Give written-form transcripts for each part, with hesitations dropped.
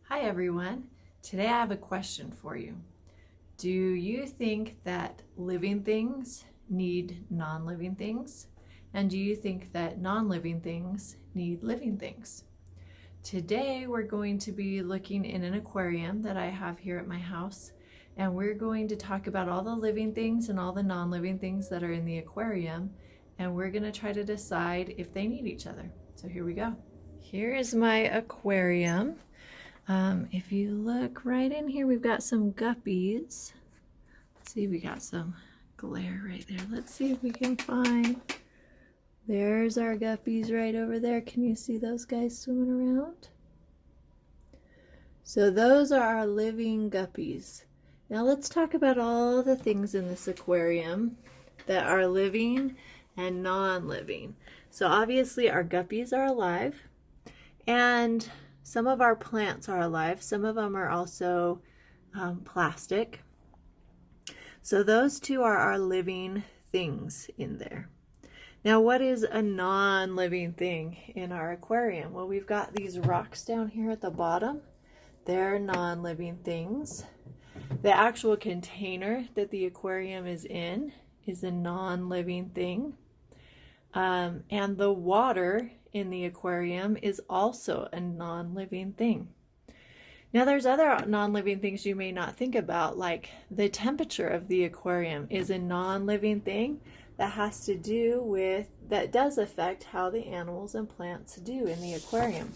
Hi everyone. Today I have a question for you. Do you think that living things need non-living things? And do you think that non-living things need living things? Today we're going to be looking in an aquarium that I have here at my house, and we're going to talk about all the living things and all the non-living things that are in the aquarium, and we're going to try to decide if they need each other. So here we go. Here is my aquarium. If you look right in here, we've got some guppies. Let's see, we got some glare right there. Let's see if we can find. There's our guppies right over there. Can you see those guys swimming around? So those are our living guppies. Now let's talk about all the things in this aquarium that are living and non-living. So obviously our guppies are alive, and some of our plants are alive. Some of them are also plastic. So those two are our living things in there. Now, what is a non-living thing in our aquarium? Well, we've got these rocks down here at the bottom. They're non-living things. The actual container that the aquarium is in is a non-living thing. And the water in the aquarium is also a non-living thing. Now there's other non-living things you may not think about, like the temperature of the aquarium is a non-living thing that has to do with, that does affect how the animals and plants do in the aquarium.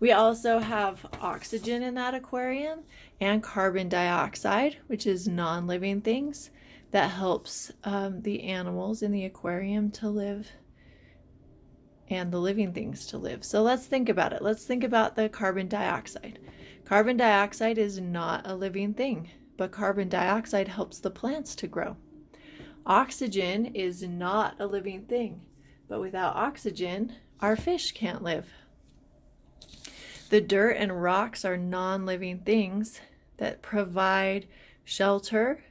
We also have oxygen in that aquarium and carbon dioxide, which is non-living things that helps the animals in the aquarium to live and the living things to live. So let's think about it. Let's think about the carbon dioxide. Carbon dioxide is not a living thing, but carbon dioxide helps the plants to grow. Oxygen is not a living thing, but without oxygen, our fish can't live. The dirt and rocks are non-living things that provide shelter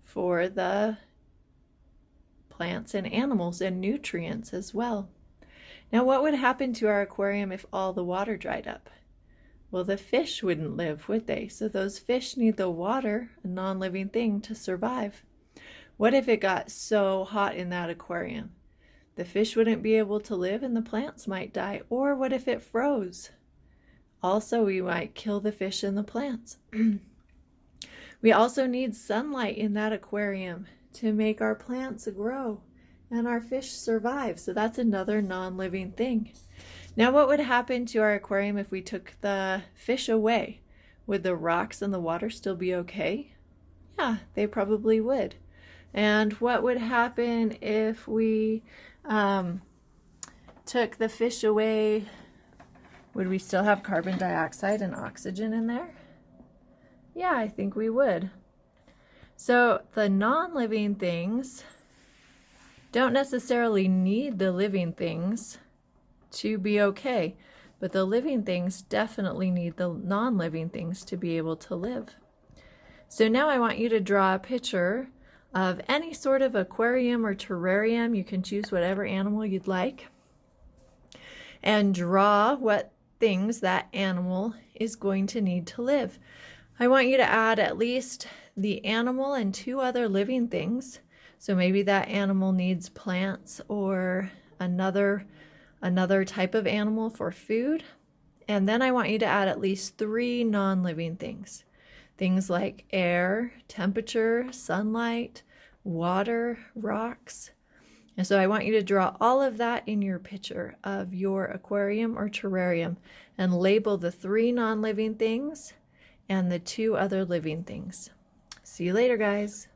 for the plants and animals and nutrients as well. Now, what would happen to our aquarium if all the water dried up? Well, the fish wouldn't live, would they? So those fish need the water, a non-living thing, to survive. What if it got so hot in that aquarium? The fish wouldn't be able to live and the plants might die. Or what if it froze? Also, we might kill the fish and the plants. We also need sunlight in that aquarium to make our plants grow and our fish survive. So that's another non-living thing. Now, what would happen to our aquarium if we took the fish away? Would the rocks and the water still be okay? Yeah, they probably would. And what would happen if we took the fish away? Would we still have carbon dioxide and oxygen in there? Yeah, I think we would. So the non-living things don't necessarily need the living things to be okay, but the living things definitely need the non-living things to be able to live. So now I want you to draw a picture of any sort of aquarium or terrarium. You can choose whatever animal you'd like, and draw what things that animal is going to need to live. I want you to add at least the animal and two other living things. So maybe that animal needs plants or another type of animal for food. And then I want you to add at least three non-living things. Things like air, temperature, sunlight, water, rocks. And so I want you to draw all of that in your picture of your aquarium or terrarium and label the three non-living things and the two other living things. See you later, guys.